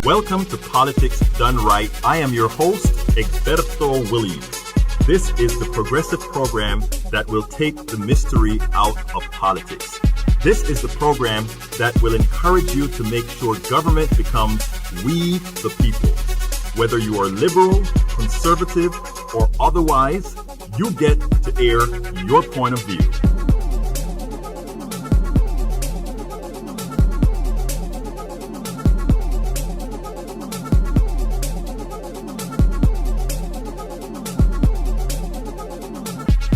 Welcome to Politics Done Right. I am your host, Egberto Williams. This is the progressive program that will take the mystery out of politics. This is the program that will encourage you to make sure government becomes we the people. Whether you are liberal, conservative, or otherwise, you get to air your point of view.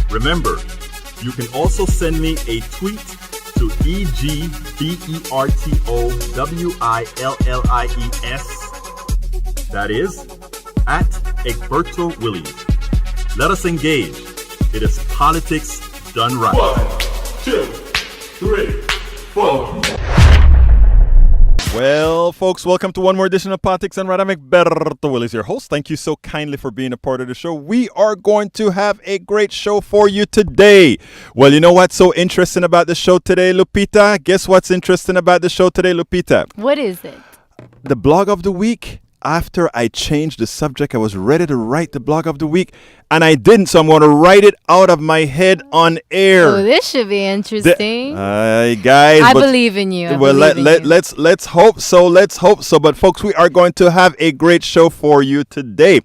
Remember, you can also send me a tweet to EGBERTOWILLIES. That is, at Egberto Williams. Let us engage. It is politics done right. 1, 2, 3, 4. Well, folks, welcome to one more edition of Politics and Right. I'm Egberto Williams, your host. Thank you so kindly for being a part of the show. We are going to have a great show for you today. Well, you know what's so interesting about the show today, Lupita? Guess what's interesting about the show today, Lupita? What is it? The blog of the week. After I changed the subject, I was ready to write the blog of the week, and I didn't, so I'm going to write it out of my head on air. Oh, this should be interesting. Guys, I believe in you. Let's hope so. Let's hope so. But folks, we are going to have a great show for you today.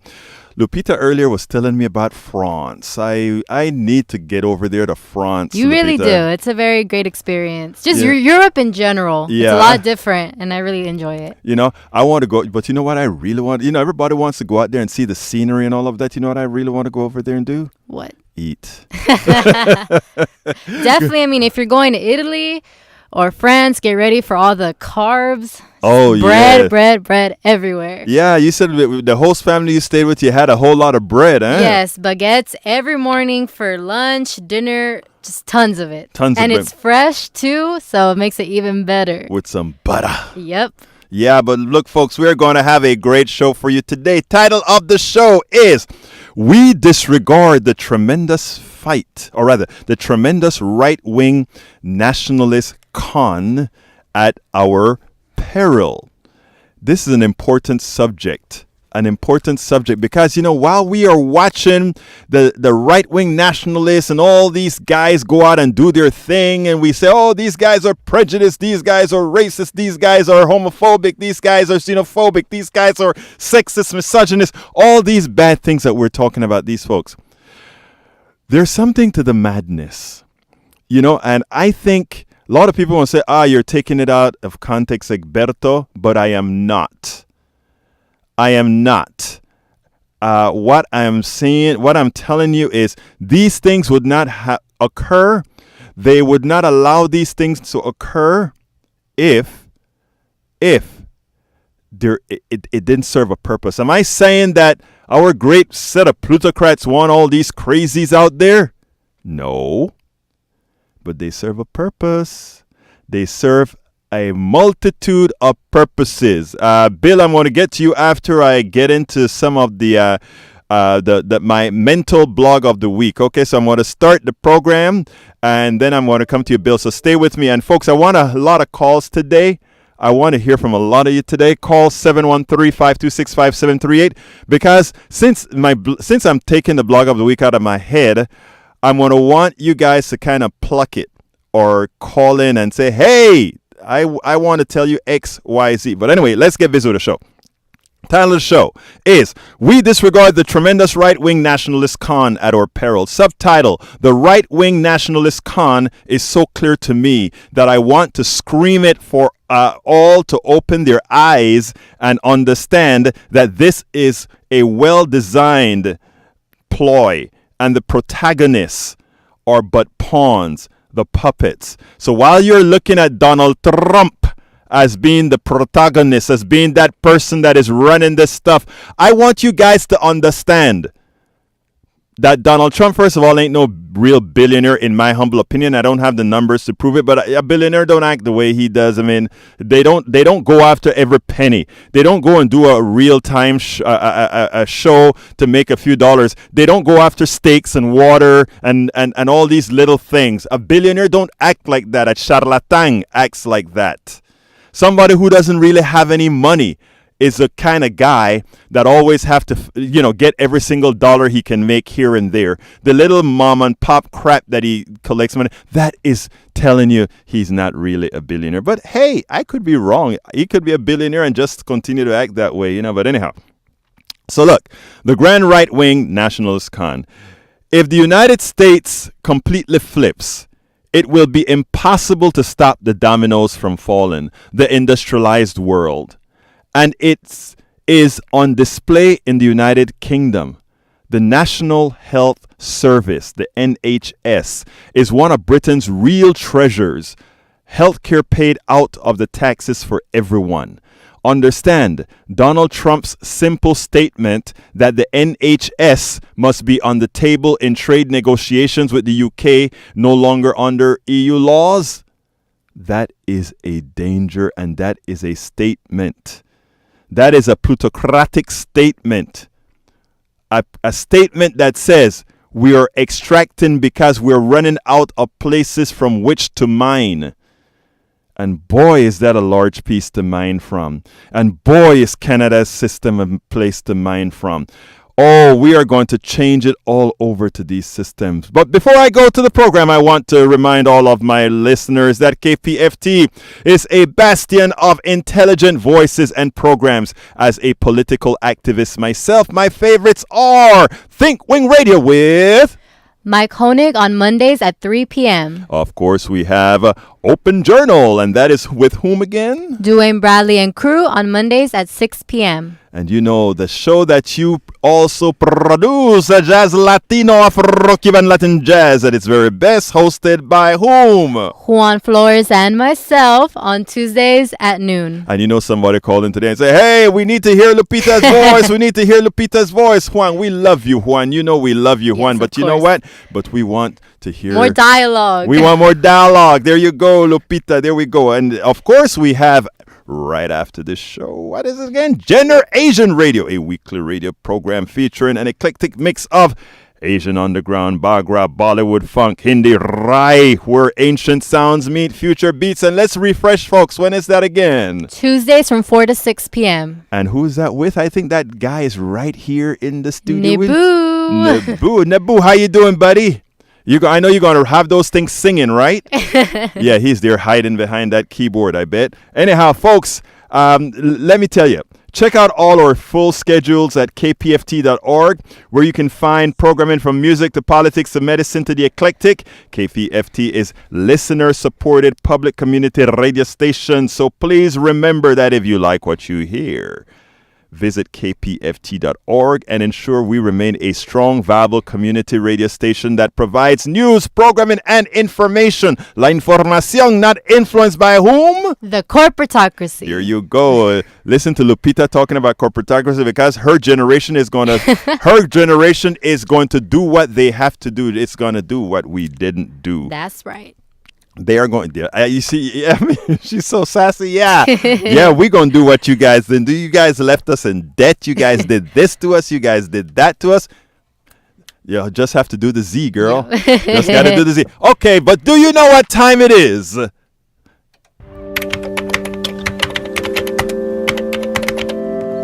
Lupita earlier was telling me about France. I need to get over there to France. You really Lupita. do. It's a very great experience. Just Europe in general. Yeah. It's a lot different, and I really enjoy it. You know, I want to go, but you know what I really want? You know, everybody wants to go out there and see the scenery and all of that. You know what I really want to go over there and do? What? Eat. Definitely. I mean, if you're going to Italy or France, get ready for all the carbs. Oh, bread everywhere. Yeah, you said the host family you stayed with, you had a whole lot of bread, huh? Yes, baguettes every morning for lunch, dinner, just tons of it. And it's fresh too, so it makes it even better. With some butter. Yep. Yeah, but look, folks, we're going to have a great show for you today. Title of the show is We Disregard the Tremendous Fight, or rather, the Tremendous Right Wing Nationalist Con at Our Peril. This is an important subject because, you know, while we are watching the right-wing nationalists and all these guys go out and do their thing, and we say, oh, these guys are prejudiced, these guys are racist, these guys are homophobic, these guys are xenophobic, these guys are sexist, misogynist, all these bad things that we're talking about, these folks. There's something to the madness, you know, and I think a lot of people want to say, you're taking it out of context, Egberto, but I am not. I am not. What I'm saying, what I'm telling you is these things would not occur. They would not allow these things to occur if it didn't serve a purpose. Am I saying that our great set of plutocrats want all these crazies out there? No. But they serve a purpose. They serve a multitude of purposes. Bill, I'm going to get to you after I get into some of the my mental blog of the week. Okay, so I'm going to start the program, and then I'm going to come to you, Bill. So stay with me. And folks, I want a lot of calls today. I want to hear from a lot of you today. Call 713-526-5738 because since I'm taking the blog of the week out of my head, I'm going to want you guys to kind of pluck it or call in and say, hey, I want to tell you X, Y, Z. But anyway, let's get busy with the show. Title of the show is We Disregard the Tremendous Right Wing Nationalist Con at Our Peril. Subtitle, The Right Wing Nationalist Con is so clear to me that I want to scream it for all to open their eyes and understand that this is a well-designed ploy. And the protagonists are but pawns, the puppets. So while you're looking at Donald Trump as being the protagonist, as being that person that is running this stuff, I want you guys to understand that Donald Trump, first of all, ain't no real billionaire, in my humble opinion. I don't have the numbers to prove it, but a billionaire don't act the way he does. I mean, they don't go after every penny. They don't go and do a real-time a show to make a few dollars. They don't go after steaks and water and all these little things. A billionaire don't act like that. A charlatan acts like that. Somebody who doesn't really have any money is a kind of guy that always have to, get every single dollar he can make here and there. The little mom and pop crap that he collects money, that is telling you he's not really a billionaire. But hey, I could be wrong. He could be a billionaire and just continue to act that way, But anyhow, so look, the Grand Right Wing Nationalist con. If the United States completely flips, it will be impossible to stop the dominoes from falling, the industrialized world. And it is on display in the United Kingdom. The National Health Service, the NHS, is one of Britain's real treasures. Healthcare paid out of the taxes for everyone. Understand, Donald Trump's simple statement that the NHS must be on the table in trade negotiations with the UK no longer under EU laws, that is a danger, and that is a statement. That is a plutocratic statement. A statement that says we are extracting because we're running out of places from which to mine. And boy, is that a large piece to mine from. And boy, is Canada's system a place to mine from. Oh, we are going to change it all over to these systems. But before I go to the program, I want to remind all of my listeners that KPFT is a bastion of intelligent voices and programs. As a political activist myself, my favorites are Think Wing Radio with Mike Honig on Mondays at 3 p.m. Of course, we have Open Journal, and that is with whom again? Dwayne Bradley and crew on Mondays at 6 p.m. And the show that you also produce, Jazz Latino, Afro-Cuban Latin Jazz at its very best, hosted by whom? Juan Flores and myself on Tuesdays at noon. And somebody called in today and say, hey, we need to hear Lupita's voice. We need to hear Lupita's voice. Juan, we love you, Juan. We love you, Juan. Yes, but you know what? But we want to hear more dialogue. We want more dialogue. There you go, Lupita. There we go. And of course, we have right after this show, what is it again? Gender Asian Radio, a weekly radio program featuring an eclectic mix of Asian underground, Bagra, Bollywood, funk, Hindi, Rai, where ancient sounds meet future beats. And let's refresh, folks. When is that again? Tuesdays from 4 to 6 p.m. And who's that with? I think that guy is right here in the studio. Nebu, how you doing, buddy? I know you're going to have those things singing, right? Yeah, he's there hiding behind that keyboard, I bet. Anyhow, folks, let me tell you, check out all our full schedules at kpft.org, where you can find programming from music to politics to medicine to the eclectic. KPFT is listener-supported public community radio station, so please remember that if you like what you hear, visit kpft.org and ensure we remain a strong, viable community radio station that provides news, programming, and information. La información not influenced by whom? The corporatocracy. There you go. Listen to Lupita talking about corporatocracy because her generation is going to do what they have to do. It's going to do what we didn't do. That's right. They are going there. You see, she's so sassy. Yeah. Yeah, we're going to do what you guys didn't do. You guys left us in debt. You guys did this to us. You guys did that to us. You just have to do the Z, girl. Yeah. Just got to do the Z. Okay, but do you know what time it is?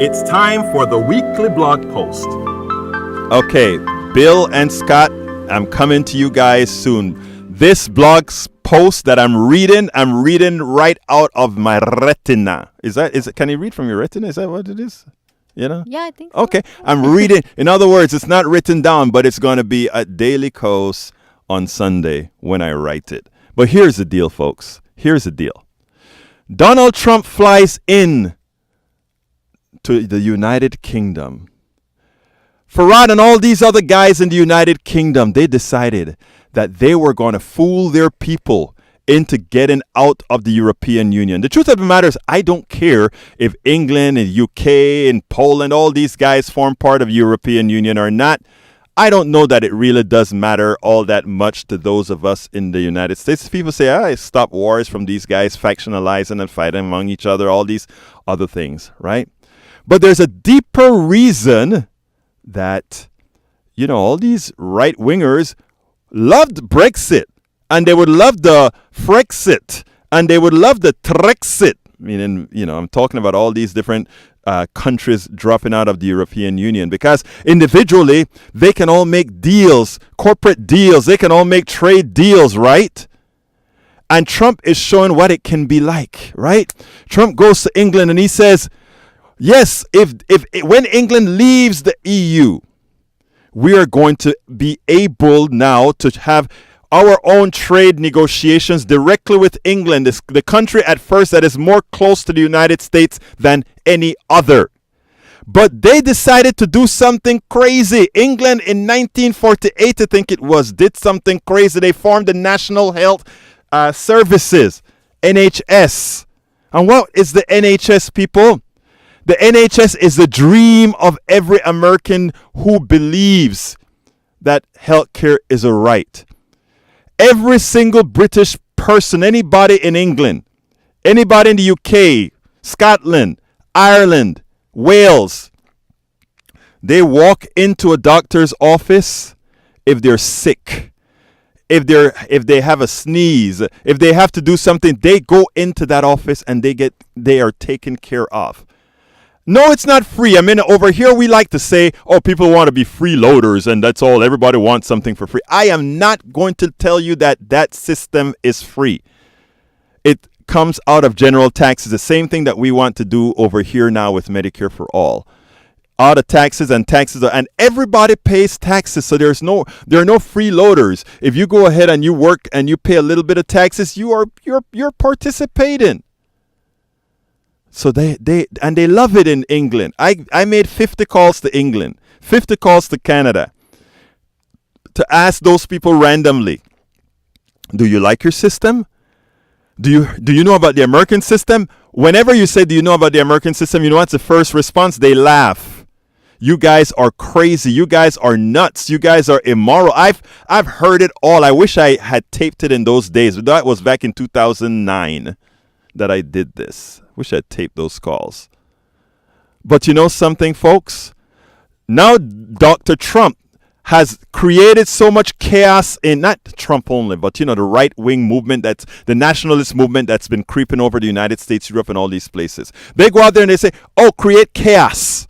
It's time for the weekly blog post. Okay, Bill and Scott, I'm coming to you guys soon. This blog post that I'm reading right out of my retina. Is it? Can you read from your retina? Is that what it is? Yeah, I think so. Okay, I'm reading. In other words, it's not written down, but it's going to be at Daily Coast on Sunday when I write it. But here's the deal, folks. Here's the deal. Donald Trump flies in to the United Kingdom. Farad and all these other guys in the United Kingdom, they decided that they were going to fool their people into getting out of the European Union. The truth of the matter is, I don't care if England and UK and Poland, all these guys form part of the European Union or not. I don't know that it really does matter all that much to those of us in the United States. People say, stop wars from these guys factionalizing and fighting among each other, all these other things, right? But there's a deeper reason that, all these right-wingers loved Brexit, and they would love the Frexit, and they would love the Trexit. Meaning, I'm talking about all these different countries dropping out of the European Union, because individually they can all make deals, corporate deals. They can all make trade deals, right? And Trump is showing what it can be like, right? Trump goes to England and he says, yes, if when England leaves the EU, we are going to be able now to have our own trade negotiations directly with England, the country at first that is more close to the United States than any other. But they decided to do something crazy. England in 1948, I think it was, did something crazy. They formed the National Health Services, NHS. And what is the NHS, people? The NHS is the dream of every American who believes that healthcare is a right. Every single British person, anybody in England, anybody in the UK, Scotland, Ireland, Wales, they walk into a doctor's office if they're sick. If they have a sneeze, if they have to do something, they go into that office and they are taken care of. No, it's not free. I mean, over here we like to say, oh, people want to be freeloaders and that's all. Everybody wants something for free. I am not going to tell you that system is free. It comes out of general taxes. The same thing that we want to do over here now with Medicare for all. Out of taxes, and everybody pays taxes. So there are no freeloaders. If you go ahead and you work and you pay a little bit of taxes, you're participating. So they love it in England. I made 50 calls to England, 50 calls to Canada to ask those people randomly, do you like your system? Do you know about the American system? Whenever you say, do you know about the American system, you know what's the first response? They laugh. You guys are crazy. You guys are nuts. You guys are immoral. I've heard it all. I wish I had taped it in those days. But that was back in 2009 that I did this. Wish I'd taped those calls. But you know something, folks? Now Dr. Trump has created so much chaos in, not Trump only, but the right wing movement, that's the nationalist movement that's been creeping over the United States, Europe, and all these places. They go out there and they say, oh, create chaos.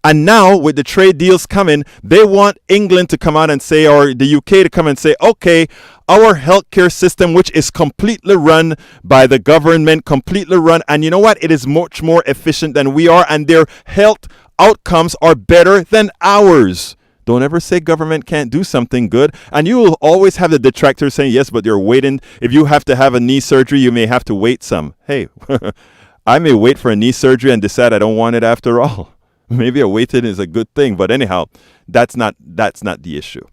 And now with the trade deals coming, they want England to come out and say, or the UK to come and say, okay, our healthcare system, which is completely run by the government, completely run, and you know what? It is much more efficient than we are, and their health outcomes are better than ours. Don't ever say government can't do something good. And you will always have the detractors saying, yes, but you're waiting. If you have to have a knee surgery, you may have to wait some. Hey, I may wait for a knee surgery and decide I don't want it after all. Maybe a waiting is a good thing. But anyhow, that's not the issue.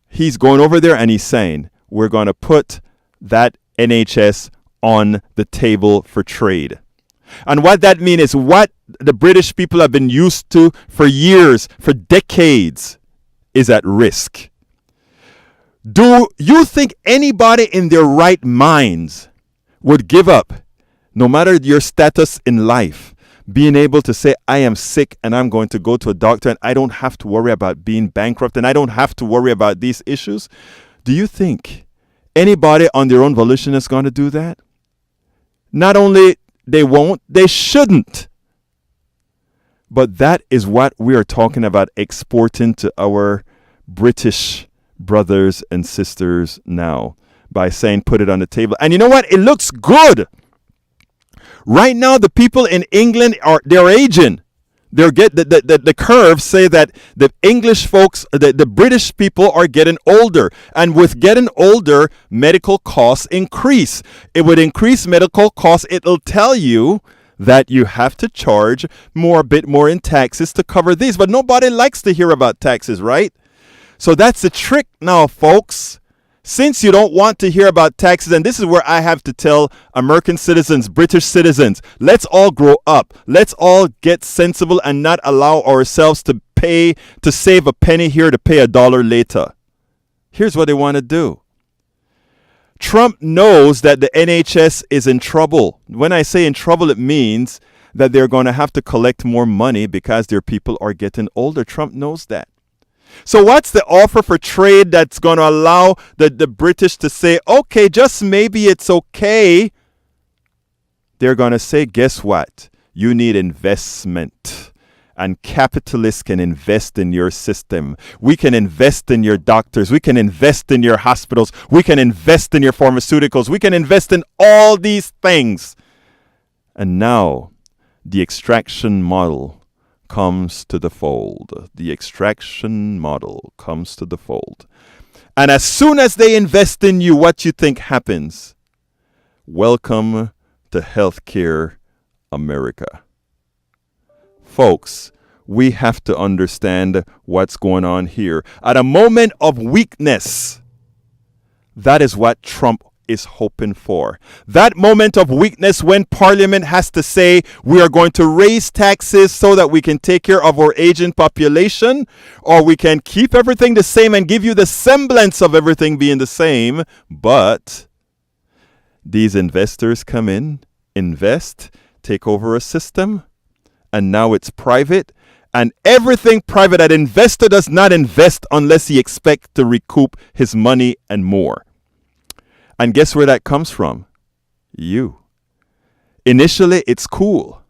He's going over there and he's saying, we're going to put that NHS on the table for trade. And what that means is what the British people have been used to for years, for decades, is at risk. Do you think anybody in their right minds would give up, no matter your status in life, being able to say, I am sick and I'm going to go to a doctor and I don't have to worry about being bankrupt and I don't have to worry about these issues? Do you think anybody on their own volition is going to do that? Not only they won't, they shouldn't. But that is what we are talking about exporting to our British brothers and sisters now by saying put it on the table. And you know what? It looks good. Right now, the people in England they're aging. The curves say that the English folks, the British people are getting older. And with getting older, medical costs increase. It would increase medical costs. It'll tell you that you have to charge a bit more in taxes to cover these. But nobody likes to hear about taxes, right? So that's the trick now, folks. Since you don't want to hear about taxes, and this is where I have to tell American citizens, British citizens, let's all grow up. Let's all get sensible and not allow ourselves to save a penny here to pay $1 later. Here's what they want to do. Trump knows that the NHS is in trouble. When I say in trouble, it means that they're going to have to collect more money because their people are getting older. Trump knows that. So what's the offer for trade that's going to allow the British to say, okay, just maybe it's okay they're going to say, guess what? You need investment. And capitalists can invest in your system. We can invest in your doctors. We can invest in your hospitals. We can invest in your pharmaceuticals. We can invest in all these things. And now the extraction model comes to the fold. The extraction model comes to the fold. And as soon as they invest in you, what you think happens? Welcome to Healthcare America. Folks, we have to understand what's going on here. At a moment of weakness, that is what Trump is hoping for. That moment of weakness when Parliament has to say we are going to raise taxes so that we can take care of our aging population, or we can keep everything the same and give you the semblance of everything being the same, but these investors come in, invest, take over a system, and now it's private. And everything private, an investor does not invest unless he expects to recoup his money and more. And guess where that comes from? You. Initially, it's cool,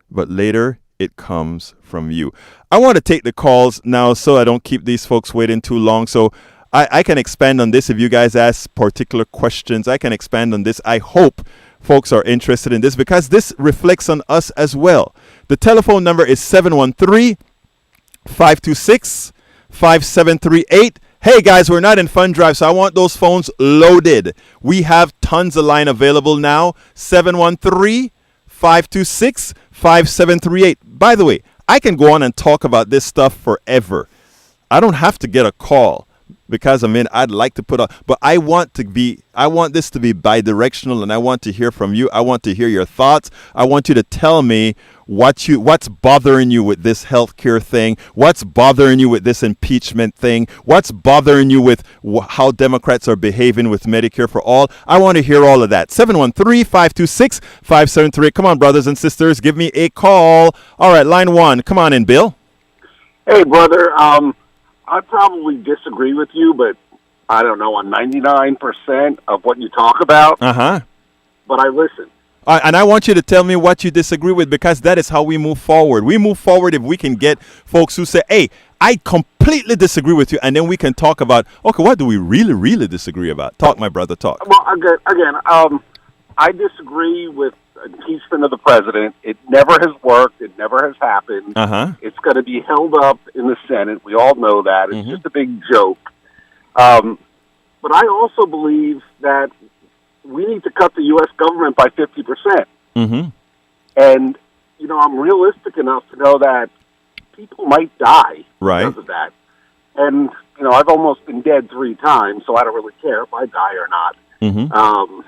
but later it comes from you. I want to take the calls now so I don't keep these folks waiting too long. So I can expand on this if you guys ask particular questions. I can expand on this. I hope folks are interested in this because this reflects on us as well. The telephone number is 713-526-5738. Hey guys, we're not in fund drive, so I want those phones loaded. We have tons of line available now. 713-526-5738. By the way, I can go on and talk about this stuff forever. I don't have to get a call because I'd like to put up, but I want this to be bi-directional, and I want to hear from you. I want to hear your thoughts. I want you to tell me what's bothering you with this healthcare thing, what's bothering you with this impeachment thing, what's bothering you with how Democrats are behaving with Medicare for all. I want to hear all of that. 713-526-5738. Come on, brothers and sisters, give me a call. All right, line one. Come on in, Bill. Hey, brother. I probably disagree with you, but I don't know, on 99% of what you talk about. Uh-huh. But I listen. And I want you to tell me what you disagree with, because that is how we move forward. We move forward if we can get folks who say, hey, I completely disagree with you, and then we can talk about, okay, what do we really, really disagree about? Talk, my brother, talk. Well, again, I disagree with impeachment of the president. It never has worked. It never has happened. Uh-huh. It's going to be held up in the Senate. We all know that. It's just a big joke. But I also believe that we need to cut the U.S. government by 50%. Mm-hmm. And, I'm realistic enough to know that people might die because of that. And, I've almost been dead 3 times, so I don't really care if I die or not. Mm-hmm.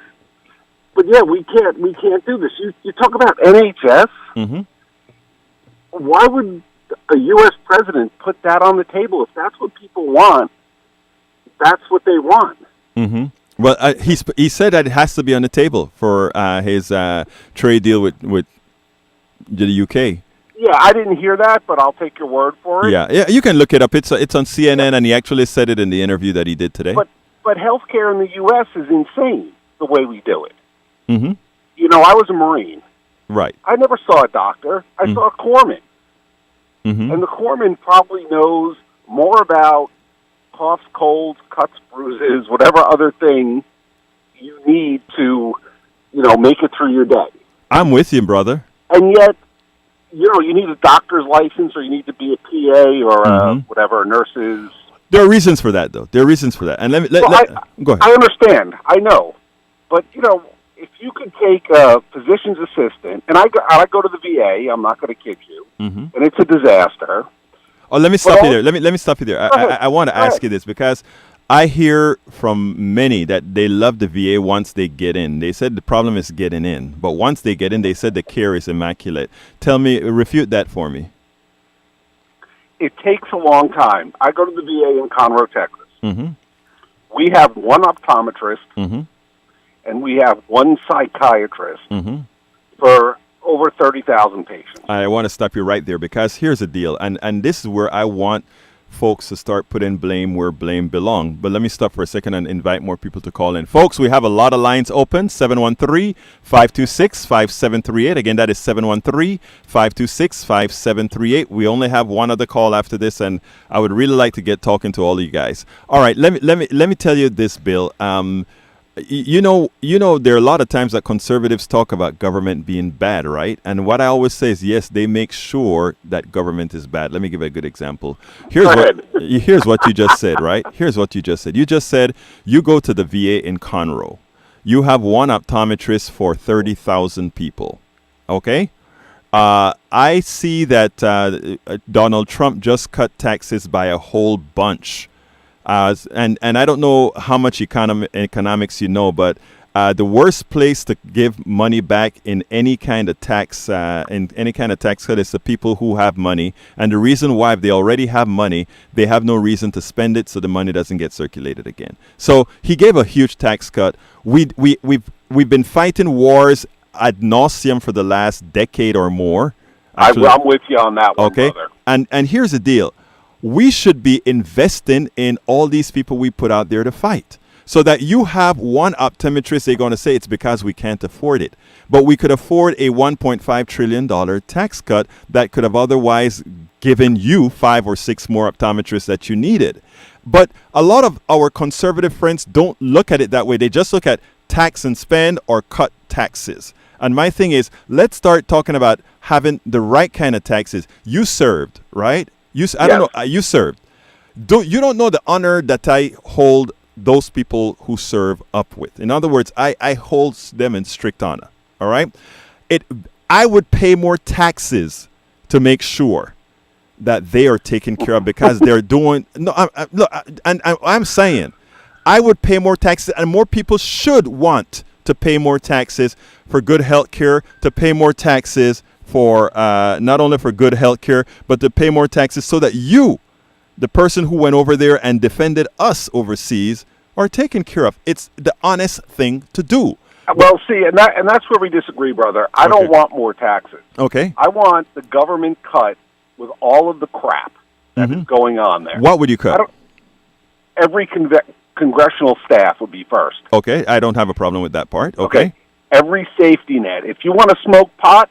But yeah, we can't do this. You talk about NHS. Mm-hmm. Why would a U.S. president put that on the table? If that's what people want, that's what they want. Mm-hmm. Well, he said that it has to be on the table for his trade deal with the UK. Yeah, I didn't hear that, but I'll take your word for it. Yeah, you can look it up. It's on CNN, and he actually said it in the interview that he did today. But healthcare in the U.S. is insane the way we do it. Mm-hmm. I was a Marine. Right. I never saw a doctor. I saw a corpsman. Mm-hmm. And the corpsman probably knows more about coughs, colds, cuts, bruises, whatever other thing you need to, make it through your day. I'm with you, brother. And yet, you need a doctor's license, or you need to be a PA or whatever, nurses. There are reasons for that, though. There are reasons for that. And let go ahead. I understand. I know. But, if you could take a physician's assistant, and I go to the VA, I'm not going to kid you, and it's a disaster. Oh, let me stop you there. Let me stop you there. I want to ask you this, because I hear from many that they love the VA once they get in. They said the problem is getting in. But once they get in, they said the care is immaculate. Refute that for me. It takes a long time. I go to the VA in Conroe, Texas. Mm-hmm. We have one optometrist, and we have one psychiatrist for over 30,000 patients. I want to stop you right there, because here's the deal, and this is where I want folks to start putting blame where blame belongs. But let me stop for a second and invite more people to call in. Folks, we have a lot of lines open. 713-526-5738. Again, that is 713-526-5738. We only have one other call after this, and I would really like to get talking to all of you guys. All right, let me tell you this, Bill. You know, there are a lot of times that conservatives talk about government being bad, right? And what I always say is, yes, they make sure that government is bad. Let me give a good example. Here's what you just said, right? Here's what you just said. You just said you go to the VA in Conroe. You have one optometrist for 30,000 people, okay? I see that Donald Trump just cut taxes by a whole bunch. And I don't know how much economics you know, but the worst place to give money back in any kind of tax cut is the people who have money. And the reason why, if they already have money, they have no reason to spend it, so the money doesn't get circulated again. So he gave a huge tax cut. We've been fighting wars ad nauseum for the last decade or more. Actually, I'm with you on that one, okay, brother. And here's the deal. We should be investing in all these people we put out there to fight. So that you have one optometrist, they're going to say it's because we can't afford it. But we could afford a $1.5 trillion tax cut that could have otherwise given you 5 or 6 more optometrists that you needed. But a lot of our conservative friends don't look at it that way. They just look at tax and spend or cut taxes. And my thing is, let's start talking about having the right kind of taxes. You served, right? You served. You don't know the honor that I hold those people who serve up with. In other words, I hold them in strict honor. All right. I would pay more taxes to make sure that they are taken care of because they're doing. No, I'm saying I would pay more taxes, and more people should want to pay more taxes for good health care, to pay more taxes for not only for good health care, but to pay more taxes so that you, the person who went over there and defended us overseas, are taken care of. It's the honest thing to do. Well, see, and that's where we disagree, brother. I don't want more taxes. Okay. I want the government cut with all of the crap that is going on there. What would you cut? Every congressional staff would be first. Okay, I don't have a problem with that part. Okay. Every safety net. If you want to smoke pot,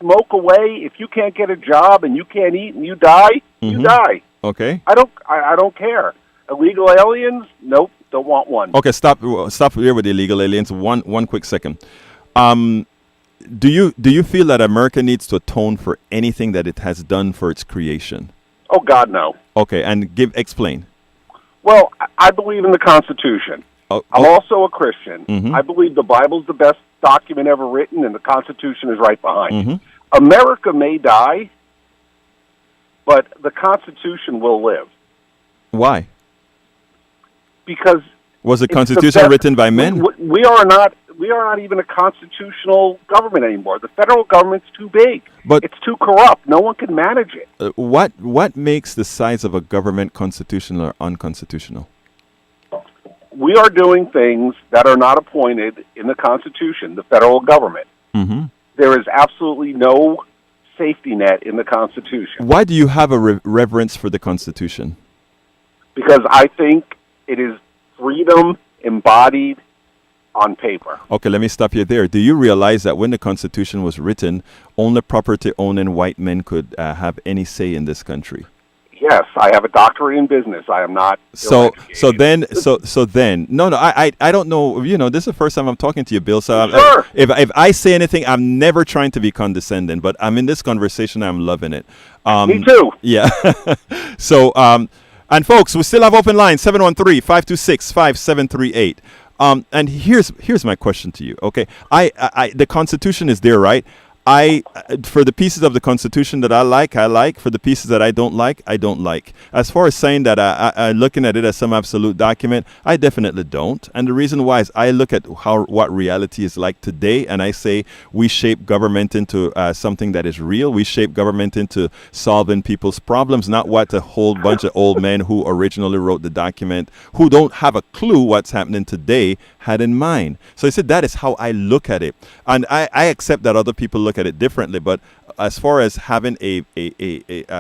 smoke away. If you can't get a job and you can't eat and you die, you die. Okay. I don't care. Illegal aliens? Nope, don't want one. Okay, stop here with the illegal aliens. One quick second. Do you feel that America needs to atone for anything that it has done for its creation? Oh God, no. Okay, and explain. Well, I believe in the Constitution. I'm also a Christian. I believe the Bible's the best document ever written, and the Constitution is right behind it. America may die, but the Constitution will live. Why? Because was the Constitution written by men? We are not even a constitutional government anymore. The federal government's too big. But it's too corrupt. No one can manage it. What makes the size of a government constitutional or unconstitutional? We are doing things that are not appointed in the Constitution, the federal government. There is absolutely no safety net in the Constitution. Why do you have a reverence for the Constitution? Because I think it is freedom embodied on paper. Okay, let me stop you there. Do you realize that when the Constitution was written, only property-owning white men could have any say in this country? Yes, I have a doctorate in business. I am not. So then. No. I don't know. You know, this is the first time I'm talking to you, Bill. So sure. If I say anything, I'm never trying to be condescending. But I'm in this conversation. I'm loving it. Me too. Yeah. So and folks, we still have open lines 713-526-5738. And here's my question to you. Okay, the Constitution is there, right? For the pieces of the Constitution that I like. For the pieces that I don't like. As far as saying that I'm looking at it as some absolute document, I definitely don't. And the reason why is I look at what reality is like today, and I say we shape government into something that is real. We shape government into solving people's problems, not what a whole bunch of old men who originally wrote the document, who don't have a clue what's happening today, had in mind. So he said, that is how I look at it. And I accept that other people look at it differently, but as far as having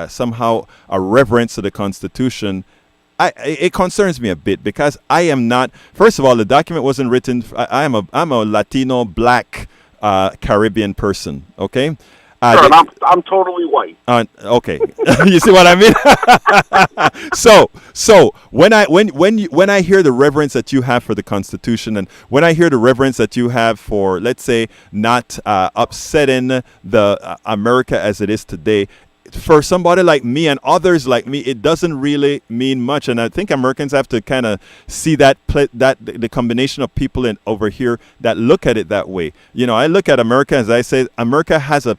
somehow a reverence to the Constitution, it concerns me a bit, because I am not, first of all, the document wasn't written, I'm a Latino, black, Caribbean person, okay? Sure, and I'm totally white. Okay, you see what I mean? So when I hear the reverence that you have for the Constitution, and when I hear the reverence that you have for, let's say, not upsetting the America as it is today, for somebody like me and others like me, it doesn't really mean much. And I think Americans have to kind of see that the combination of people over here that look at it that way. You know, I look at America, as I say, America has a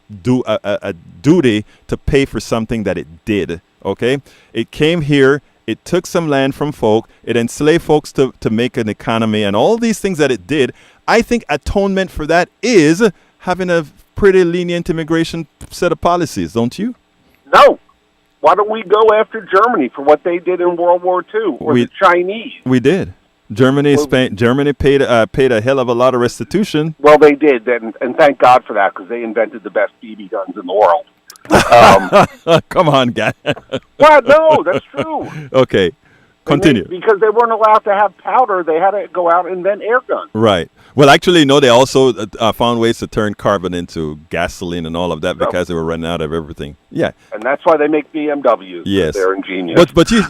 duty to pay for something that it did. Okay, it came here. It took some land from folk. It enslaved folks to make an economy, and all these things that it did. I think atonement for that is having a pretty lenient immigration set of policies, don't you? No. Why don't we go after Germany for what they did in World War II, or the Chinese? We did. Germany paid a hell of a lot of restitution. Well, they did, and thank God for that, because they invented the best BB guns in the world. Come on, guy. Well, no, that's true. Okay, continue. Because they weren't allowed to have powder, they had to go out and invent air guns. Right. Well, actually, no, they also found ways to turn carbon into gasoline and all of that because they were running out of everything. Yeah. And that's why they make BMWs. Yes. They're ingenious. But you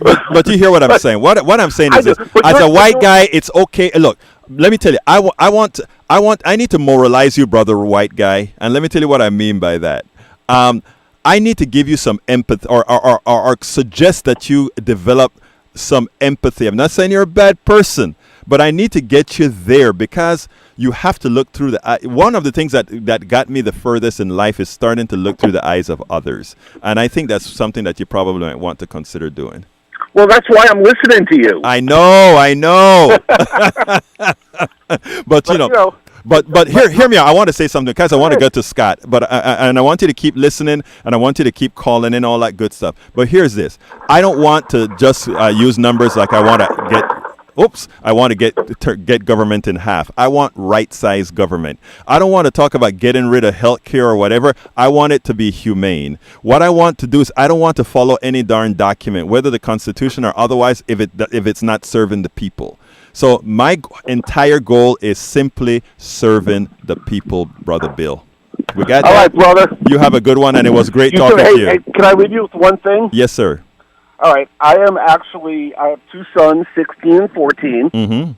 hear what I'm saying. What I'm saying is this. As a white guy, it's okay. Look, let me tell you, I need to moralize you, brother white guy. And let me tell you what I mean by that. I need to give you some empathy or suggest that you develop some empathy. I'm not saying you're a bad person, but I need to get you there, because you have to look through one of the things that got me the furthest in life is starting to look through the eyes of others. And I think that's something that you probably might want to consider doing. Well, that's why I'm listening to you. I know. But you know. But hear me out. I want to say something, because I want to go to Scott. But I want you to keep listening, and I want you to keep calling in, all that good stuff. But here's this. I don't want to just use numbers like I want to get. I want to get government in half. I want right-sized government. I don't want to talk about getting rid of health care or whatever. I want it to be humane. What I want to do is I don't want to follow any darn document, whether the Constitution or otherwise, if it's not serving the people. So my entire goal is simply serving the people, Brother Bill. We got that? All right, brother. You have a good one, and it was great talking to you. Hey, can I leave you with one thing? Yes, sir. All right. I have two sons, 16 and 14. Mm-hmm.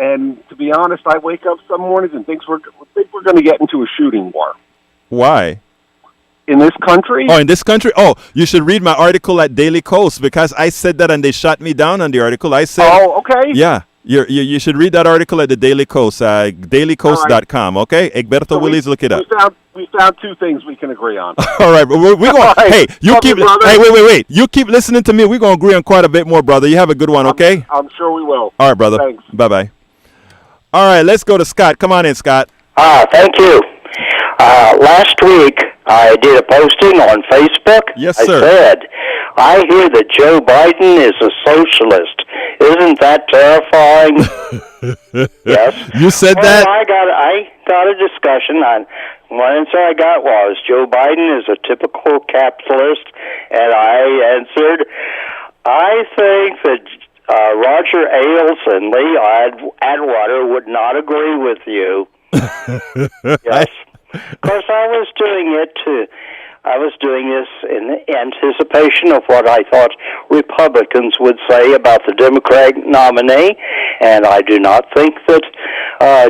And to be honest, I wake up some mornings and think we're going to get into a shooting war. Why? In this country? Oh, in this country? Oh, you should read my article at Daily Coast, because I said that and they shot me down on the article. I said... Oh, okay. Yeah. You should read that article at the Daily Coast, dailycoast.com, okay? Egberto Willies, look it up. We found two things we can agree on. All right, we're going. Hey, wait. You keep listening to me. We're going to agree on quite a bit more, brother. You have a good one, okay? I'm sure we will. All right, brother. Thanks. Bye-bye. All right, let's go to Scott. Come on in, Scott. Thank you. Last week, I did a posting on Facebook. Yes, sir. I said, I hear that Joe Biden is a socialist. Isn't that terrifying? Yes. You said that? I got a discussion on one answer I got was Joe Biden is a typical capitalist, and I answered, I think that Roger Ailes and Lee Atwater would not agree with you. Yes. Of course, I was doing this in anticipation of what I thought Republicans would say about the Democratic nominee, and I do not think that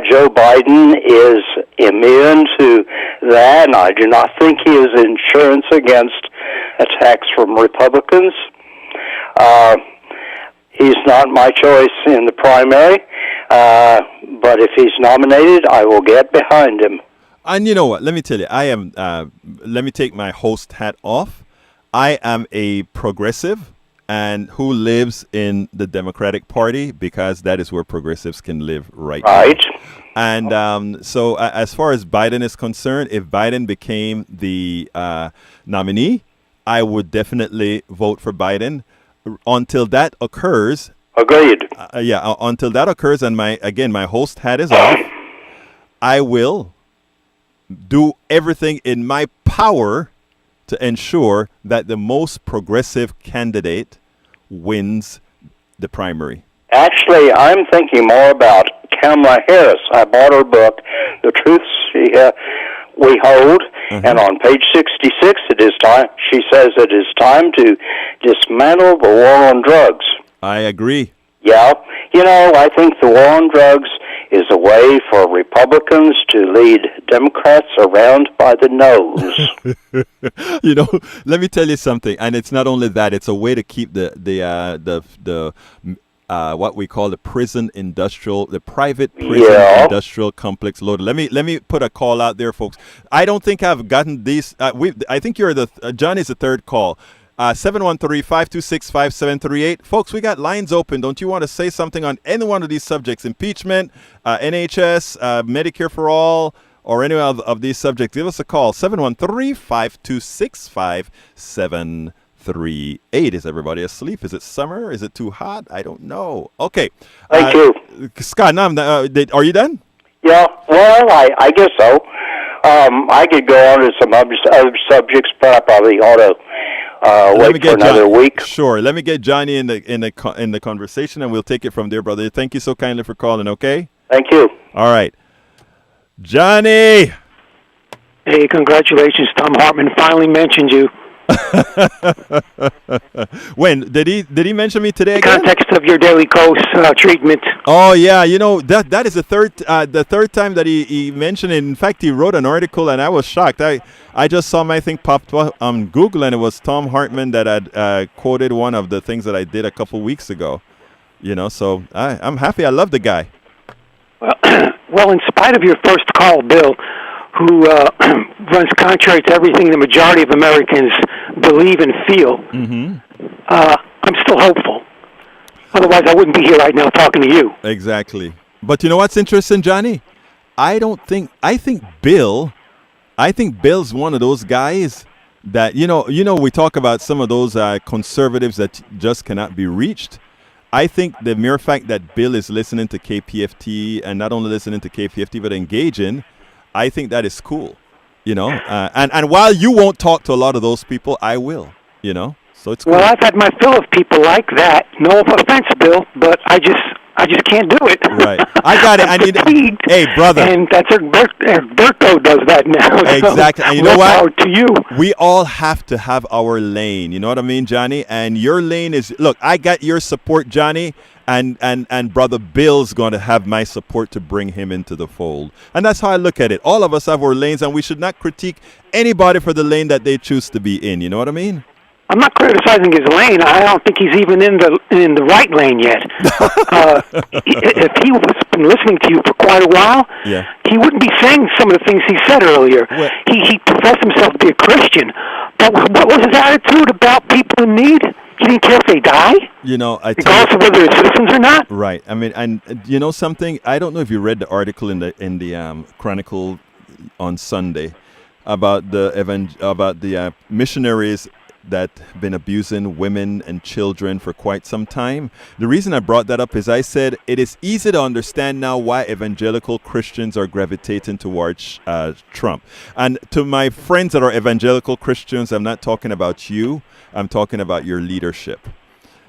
Joe Biden is immune to that, and I do not think he is insurance against attacks from Republicans. He's not my choice in the primary, but if he's nominated, I will get behind him. And you know what? Let me tell you, I am. Let me take my host hat off. I am a progressive, and who lives in the Democratic Party, because that is where progressives can live right now. And so, as far as Biden is concerned, if Biden became the nominee, I would definitely vote for Biden. Until that occurs, Agreed. Until that occurs, and my host hat is off, I will do everything in my power to ensure that the most progressive candidate wins the primary. Actually, I'm thinking more about Kamala Harris. I bought her book, The Truth We Hold, and on page 66 she says it is time to dismantle the war on drugs. I agree. Yeah. I think the war on drugs is a way for Republicans to lead Democrats around by the nose. Let me tell you something, and it's not only that; it's a way to keep the what we call the private prison industrial complex loaded. Let me put a call out there, folks. I don't think I've gotten these. I think you're Johnny's the third call. 713-526-5738. Folks, we got lines open. Don't you want to say something on any one of these subjects? Impeachment, NHS, Medicare for all, or any of these subjects? Give us a call. 713-526-5738. Is everybody asleep? Is it summer? Is it too hot? I don't know. Okay. Thank you. Scott, are you done? Yeah, well, I guess so. I could go on to some other subjects, but I probably ought to wait for another week. Sure. Let me get Johnny in the conversation, and we'll take it from there, brother. Thank you so kindly for calling, okay? Thank you. All right. Johnny! Hey, congratulations. Tom Hartman finally mentioned you. When did he mention me today again? In context of your daily coast treatment. Oh yeah, that is the third time that he mentioned it. In fact, he wrote an article and I was shocked. I just saw my thing popped up on Google and it was Tom Hartman that had quoted one of the things that I did a couple weeks ago. So I'm happy. I love the guy. Well, in spite of your first call, Bill, who runs contrary to everything the majority of Americans believe and feel, I'm still hopeful. Otherwise, I wouldn't be here right now talking to you. Exactly. But you know what's interesting, Johnny? I think Bill's one of those guys that, we talk about some of those conservatives that just cannot be reached. I think the mere fact that Bill is listening to KPFT and not only listening to KPFT but engaging, I think that is cool, and while you won't talk to a lot of those people, I will, so it's cool. Well, I've had my fill of people like that. No offense, Bill, but I just can't do it. Right. I got it. I need fatigued, hey, brother. And that's Berto does that now. Exactly. And you know more what? power to you. We all have to have our lane. You know what I mean, Johnny? And your lane is, look, I got your support, Johnny. And Brother Bill's going to have my support to bring him into the fold. And that's how I look at it. All of us have our lanes, and we should not critique anybody for the lane that they choose to be in. You know what I mean? I'm not criticizing his lane. I don't think he's even in the right lane yet. If he was been listening to you for quite a while, he wouldn't be saying some of the things he said earlier. Well, he professed himself to be a Christian, but what was his attitude about people in need? He didn't care if they die? Regardless of whether they're citizens or not? Right. I mean, and you know something? I don't know if you read the article in the Chronicle on Sunday about the missionaries that have been abusing women and children for quite some time. The reason I brought that up is I said it is easy to understand now why evangelical Christians are gravitating towards Trump. And to my friends that are evangelical Christians, I'm not talking about you. I'm talking about your leadership.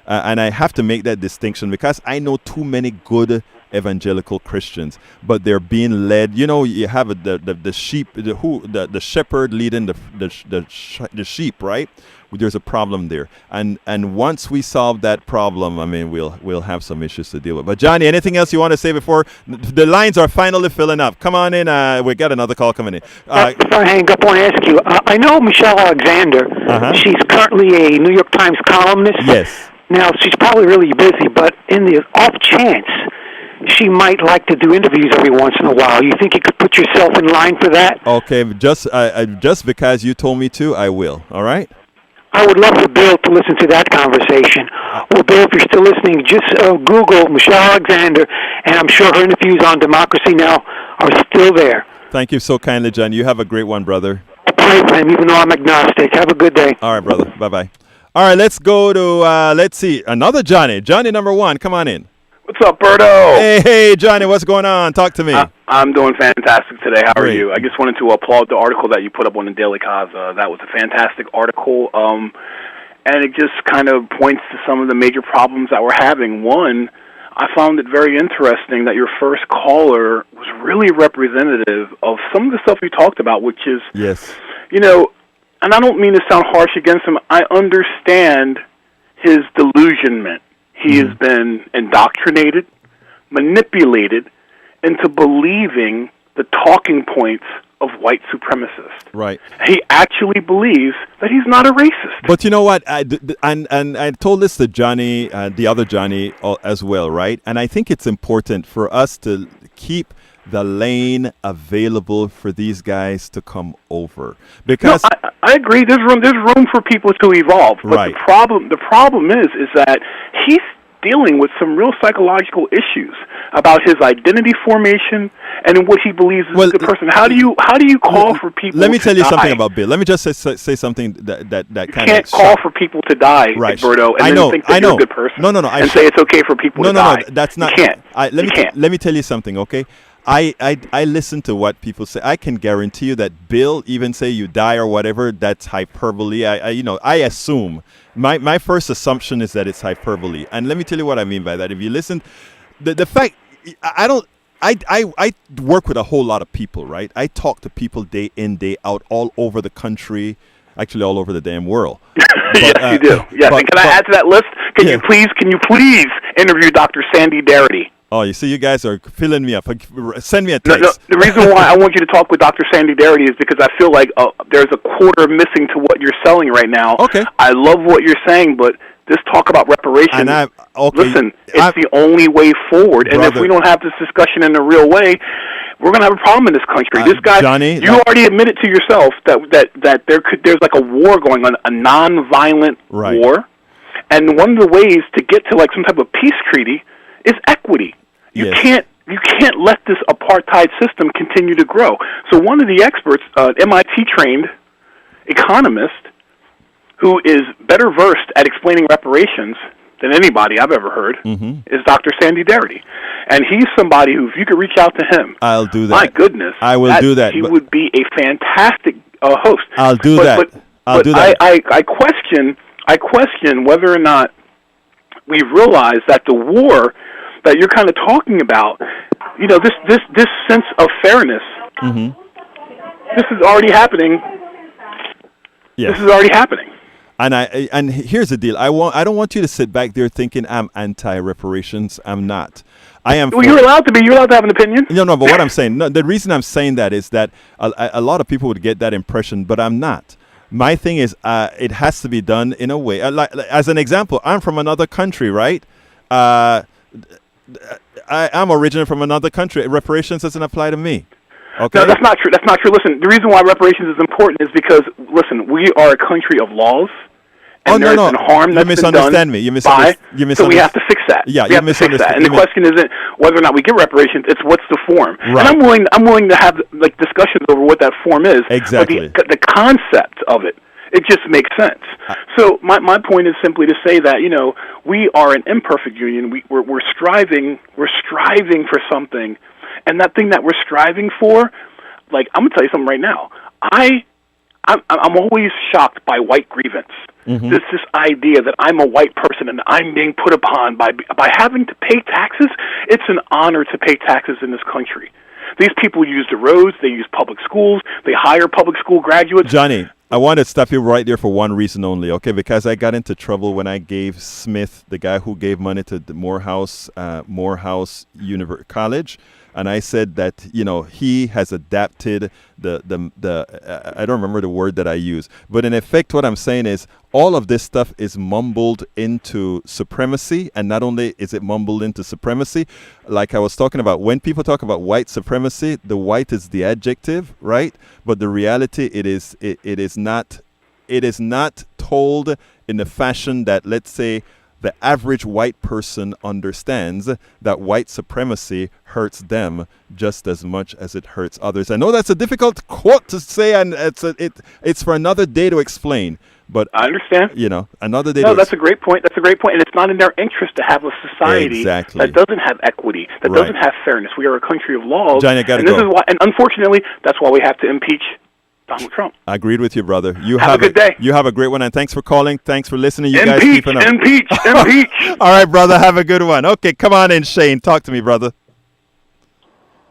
And I have to make that distinction because I know too many good evangelical Christians, but they're being led. You have the sheep, the shepherd leading the sheep, right? There's a problem there, and once we solve that problem, I mean, we'll have some issues to deal with. But Johnny, anything else you want to say before the lines are finally filling up? Come on in. We got another call coming in. Before I hang up, I want to ask you. I know Michelle Alexander. She's currently a New York Times columnist. Yes. Now she's probably really busy, but in the off chance she might like to do interviews every once in a while, you think you could put yourself in line for that? Okay, just because you told me to, I will. All right. I would love for Bill to listen to that conversation. Well, Bill, if you're still listening, just Google Michelle Alexander, and I'm sure her interviews on Democracy Now! Are still there. Thank you so kindly, John. You have a great one, brother. I pray for him, even though I'm agnostic. Have a good day. All right, brother. Bye-bye. All right, let's go to, let's see, another Johnny. Johnny number 1, come on in. What's up, Berto? Hey, Johnny, what's going on? Talk to me. I'm doing fantastic today. How are Great. you? I just wanted to applaud the article that you put up on the Daily Cause. That was a fantastic article, and it just kind of points to some of the major problems that we're having. One, I found it very interesting that your first caller was really representative of some of the stuff you talked about, which is, yes, and I don't mean to sound harsh against him, I understand his delusionment. He has been indoctrinated, manipulated into believing the talking points of white supremacists. Right. He actually believes that he's not a racist. But you know what? And I told this to Johnny, the other Johnny, as well, right? And I think it's important for us to keep the lane available for these guys to come over, because I agree. There's room for people to evolve. But right. the problem is that he's dealing with some real psychological issues about his identity formation and what he believes is a good person. How do you call for people? Let me to tell you die? something about Bill. Let me just say something that kind of can't call for people to die, right. Roberto, and then think that you're a good person. No. And say it's okay for people to die. No, that's not. You can't. Let me tell you something, okay? I listen to what people say. I can guarantee you that Bill, even say you die or whatever, that's hyperbole. I assume. My first assumption is that it's hyperbole. And let me tell you what I mean by that. If you listen, the fact, I work with a whole lot of people, right? I talk to people day in, day out, all over the country, actually all over the damn world. Yes, you do. Yes. And can I add to that list? Can you please interview Dr. Sandy Darity? Oh, you see, you guys are filling me up. Send me a text. No, the reason why I want you to talk with Dr. Sandy Darity is because I feel like there's a quarter missing to what you're selling right now. Okay. I love what you're saying, but this talk about reparations, listen, it's the only way forward. And if we don't have this discussion in a real way, we're going to have a problem in this country. This guy, Johnny, you already admitted to yourself that there's like a war going on, a non-violent war. And one of the ways to get to like some type of peace treaty is equity. You can't let this apartheid system continue to grow. So one of the experts, MIT-trained economist, who is better versed at explaining reparations than anybody I've ever heard, is Dr. Sandy Darity. And he's somebody who, if you could reach out to him, I'll do that. My goodness, I will do that. He would be a fantastic host. I'll do that. I'll do that. I question whether or not we realize that the war that you're kind of talking about, this sense of fairness, this is already happening. Yes. This is already happening. And here's the deal. I don't want you to sit back there thinking I'm anti-reparations. I'm not. I am. Well, you're allowed to be. You're allowed to have an opinion. No. But what I'm saying, the reason I'm saying that is that a lot of people would get that impression, but I'm not. My thing is, it has to be done in a way. As an example, I'm from another country, right? I'm originally from another country. Reparations doesn't apply to me. Okay. No, that's not true. That's not true. Listen, the reason why reparations is important is because, listen, we are a country of laws. And there's been harm that's been done me. You misunderstand. So we have to fix that. Yeah, we have to fix that. And the question isn't whether or not we get reparations; it's what's the form. Right. And I'm willing to have like discussions over what that form is. Exactly. But the concept of it just makes sense. So my point is simply to say that we are an imperfect union. We're striving for something, and that thing that we're striving for, like I'm gonna tell you something right now. I'm always shocked by white grievance. This idea that I'm a white person and I'm being put upon by having to pay taxes. It's an honor to pay taxes in this country. These people use the roads, they use public schools, they hire public school graduates. Johnny, I want to stop you right there for one reason only, okay? Because I got into trouble when I gave Smith, the guy who gave money to the Morehouse College, and I said that he has adapted the I don't remember the word that I use, but in effect what I'm saying is all of this stuff is mumbled into supremacy, and not only is it mumbled into supremacy, like I was talking about, when people talk about white supremacy, the white is the adjective, right? But the reality it is not told in the fashion that, let's say, the average white person understands that white supremacy hurts them just as much as it hurts others. I know that's a difficult quote to say, and it's for another day to explain. But I understand. Another day. No, that's a great point. That's a great point, and it's not in their interest to have a society that doesn't have equity, that doesn't have fairness. We are a country of laws, Johnny, I gotta and this is why. And unfortunately, that's why we have to impeach Donald Trump. I agreed with you, brother. You have a good day. You have a great one, and thanks for calling. Thanks for listening. You guys Impeach, keeping up. impeach. All right, brother. Have a good one. Okay, come on in, Shane. Talk to me, brother.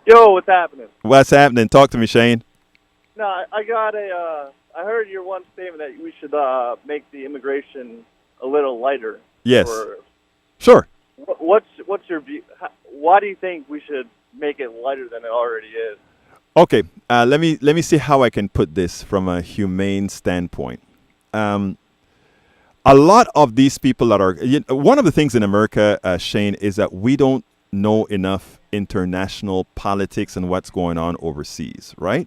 Yo, what's happening? What's happening? Talk to me, Shane. No, I got I heard your one statement that we should make the immigration a little lighter. Yes. Sure. What's your view? Why do you think we should make it lighter than it already is? Okay. Let me see how I can put this from a humane standpoint. A lot of these people that are one of the things in America, Shane, is that we don't know enough international politics and what's going on overseas, right?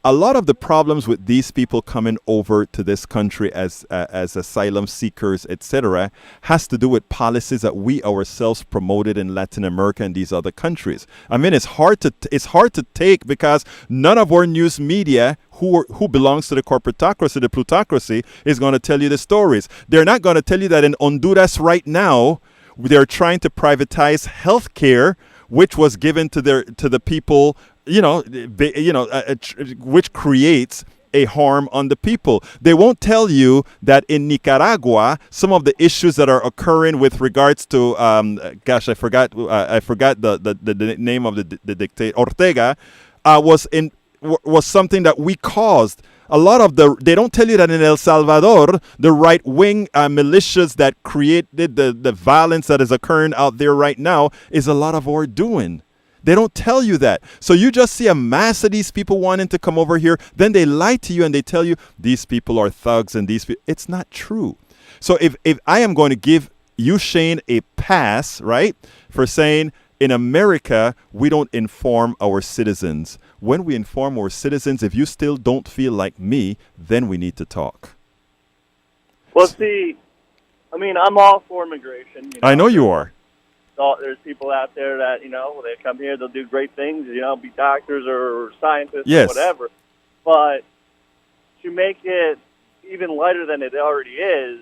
A lot of the problems with these people coming over to this country as asylum seekers, etc., has to do with policies that we ourselves promoted in Latin America and these other countries. I mean, it's hard to take because none of our news media who belongs to the corporatocracy, the plutocracy, is going to tell you the stories. They're not going to tell you that in Honduras right now they're trying to privatize health care, which was given to the people, which creates a harm on the people. They won't tell you that in Nicaragua, some of the issues that are occurring with regards to, I forgot the name of the dictator, Ortega, was something that we caused. They don't tell you that in El Salvador, the right wing militias that created the violence that is occurring out there right now is a lot of our doing. They don't tell you that. So you just see a mass of these people wanting to come over here. Then they lie to you and they tell you these people are thugs and these people. It's not true. So if I am going to give you, Shane, a pass, right, for saying in America, we don't inform our citizens. When we inform our citizens, if you still don't feel like me, then we need to talk. Well, see, I mean, I'm all for immigration. I know you are. There's people out there that, they come here, they'll do great things, be doctors or scientists yes. or whatever. But to make it even lighter than it already is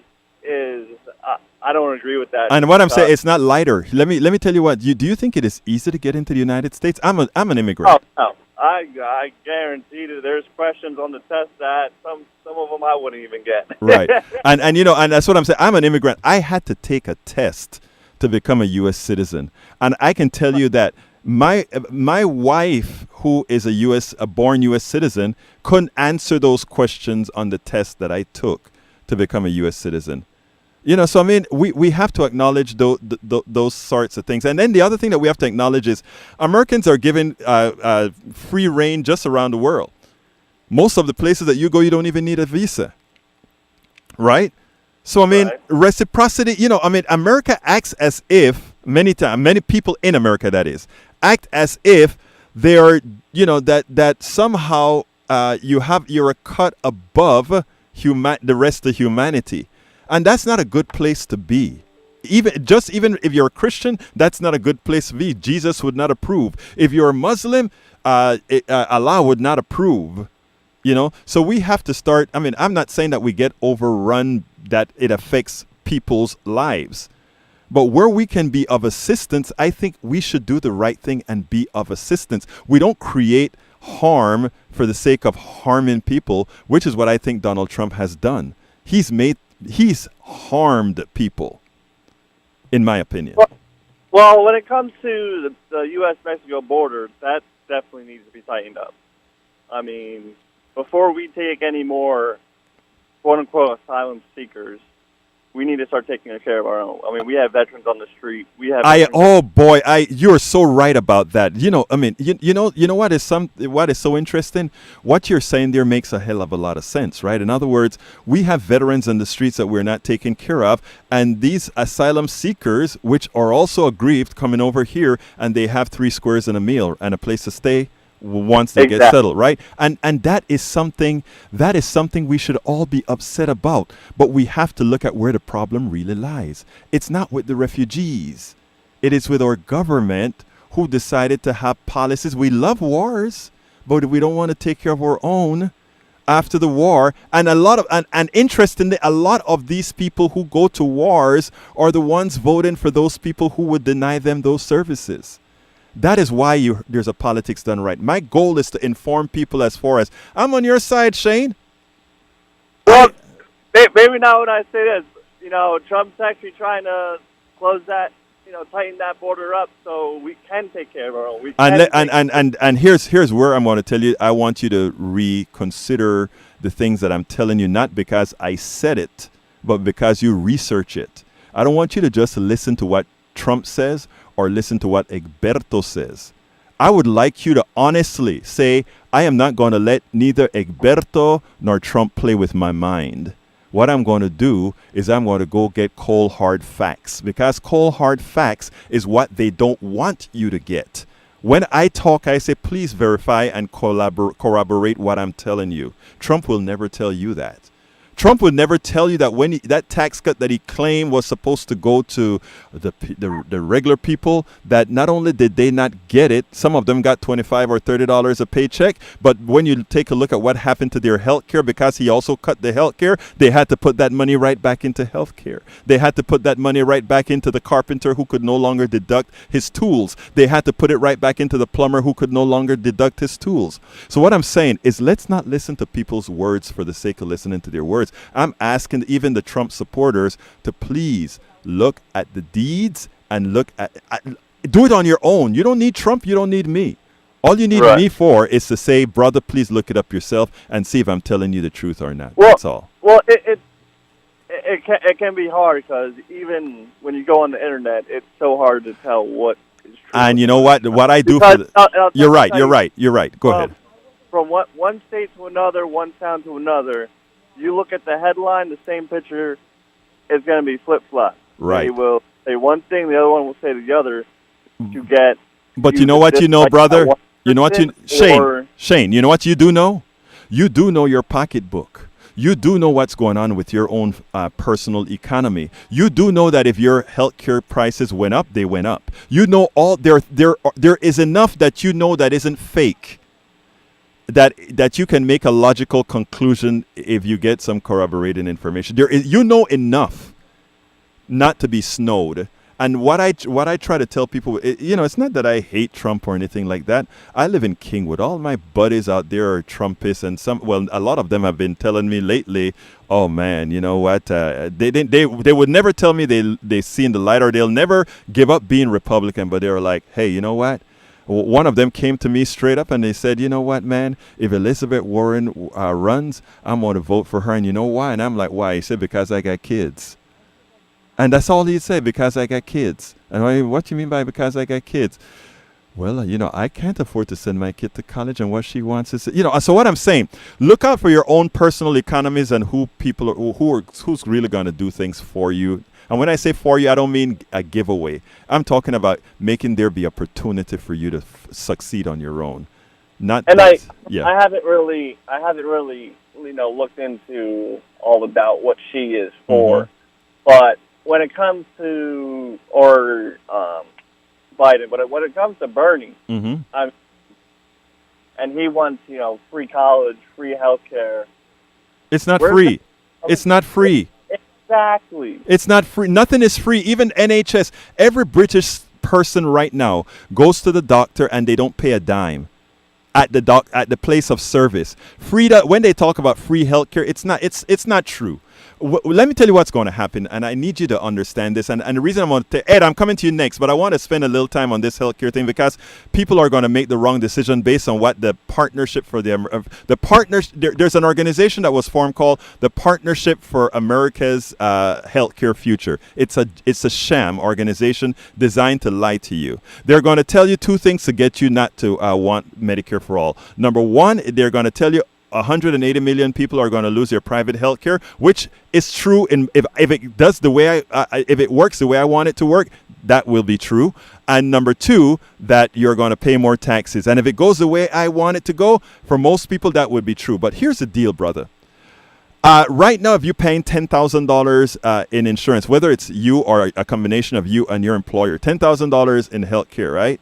I don't agree with that. And what I'm saying, it's not lighter. Let me tell you what. Do you think it is easy to get into the United States? I'm an immigrant. Oh, no. I guarantee that there's questions on the test that some of them I wouldn't even get. Right. And that's what I'm saying. I'm an immigrant. I had to take a test to become a U.S. citizen. And I can tell you that my wife, who is a born U.S. citizen, couldn't answer those questions on the test that I took to become a U.S. citizen. So I mean, we have to acknowledge those sorts of things. And then the other thing that we have to acknowledge is Americans are given free reign just around the world. Most of the places that you go, you don't even need a visa. Right? So I mean, reciprocity, America acts as if many people in America, that is, act as if they are, that somehow you're a cut above the rest of humanity. And that's not a good place to be. Even if you're a Christian, that's not a good place to be. Jesus would not approve. If you're a Muslim, Allah would not approve. So we have to start. I mean, I'm not saying that we get overrun, that it affects people's lives. But where we can be of assistance, I think we should do the right thing and be of assistance. We don't create harm for the sake of harming people, which is what I think Donald Trump has done. He's harmed people, in my opinion. Well, when it comes to the U.S.-Mexico border, that definitely needs to be tightened up. I mean, before we take any more quote-unquote asylum seekers, we need to start taking care of our own. I mean, we have veterans on the street. You're so right about that. I mean, you know what is so interesting? What you're saying there makes a hell of a lot of sense, right? In other words, we have veterans on the streets that we're not taking care of, and these asylum seekers, which are also aggrieved, coming over here, and they have 3 squares and a meal and a place to stay once they get settled, right? And that is something we should all be upset about. But we have to look at where the problem really lies. It's not with the refugees. It is with our government, who decided to have policies. We love wars, but we don't want to take care of our own. after the war, and and interestingly, a lot of these people who go to wars are the ones voting for those people who would deny them those services. That is why there's a politics done right. My goal is to inform people as far as I'm on your side, Shane. Well, maybe not when I say this. Trump's actually trying to close that, tighten that border up so we can take care of our own. And here's where I'm going to tell you. I want you to reconsider the things that I'm telling you, not because I said it, but because you research it. I don't want you to just listen to what Trump says or listen to what Egberto says. I would like you to honestly say, I am not going to let neither Egberto nor Trump play with my mind. What I'm going to do is I'm going to go get cold, hard facts, because cold, hard facts is what they don't want you to get. When I talk, I say, please verify and corroborate what I'm telling you. Trump will never tell you that. Trump would never tell you that when that tax cut that he claimed was supposed to go to the regular people, that not only did they not get it, some of them got $25 or $30 a paycheck, but when you take a look at what happened to their health care, because he also cut the health care, they had to put that money right back into health care. They had to put that money right back into the carpenter who could no longer deduct his tools. They had to put it right back into the plumber who could no longer deduct his tools. So what I'm saying is, let's not listen to people's words for the sake of listening to their words. I'm asking even the Trump supporters to please look at the deeds and look at do it on your own. You don't need Trump. You don't need me. All you need me for is to say, brother, please look it up yourself and see if I'm telling you the truth or not. That's all. Well, it can be hard, because even when you go on the internet, it's so hard to tell what is true. And you know what? What I do for you're right. Go ahead. From one state to another, one town to another, you look at the headline, the same picture is going to be flip-flop. Right. They will say one thing, the other one will say the other to get... But you know what you know, brother? You know what Shane, you know what you do know? You do know your pocketbook. You do know what's going on with your own personal economy. You do know that if your healthcare prices went up, they went up. You know there is enough that you know that isn't fake. That you can make a logical conclusion if you get some corroborating information. You know enough not to be snowed. And what I try to tell people, it's not that I hate Trump or anything like that. I live in Kingwood. All my buddies out there are Trumpists, and a lot of them have been telling me lately, oh man, you know what? They would never tell me they seen the light, or they'll never give up being Republican, but they were like, hey, you know what? One of them came to me straight up and they said, you know what, man, if Elizabeth Warren runs, I'm going to vote for her. And you know why? And I'm like, why? He said, because I got kids. And that's all he said, because I got kids. And I, what do you mean by because I got kids? Well, I can't afford to send my kid to college, and what she wants is, so what I'm saying, look out for your own personal economies and who's really going to do things for you. And when I say for you, I don't mean a giveaway. I'm talking about making there be opportunity for you to succeed on your own. I haven't really, looked into all about what she is for. Mm-hmm. But when it comes to Biden, but when it comes to Bernie, mm-hmm. And he wants free college, free healthcare. It's not free. It's not free. Exactly. It's not free. Nothing is free. Even NHS. Every British person right now goes to the doctor and they don't pay a dime at the place of service. When they talk about free healthcare, it's not true. Let me tell you what's going to happen, and I need you to understand this. And the reason Ed, I'm coming to you next, but I want to spend a little time on this healthcare thing, because people are going to make the wrong decision based on what the partnership for there's an organization that was formed called the Partnership for America's Healthcare Future. It's a sham organization designed to lie to you. They're going to tell you two things to get you not to want Medicare for all. Number one, they're going to tell you 180 million people are going to lose their private health care, which is true. And if it does if it works the way I want it to work, that will be true. And number two, that you're going to pay more taxes. And if it goes the way I want it to go, for most people, that would be true. But here's the deal, brother. Right now, if you're paying $10,000 in insurance, whether it's you or a combination of you and your employer, $10,000 in health care, right?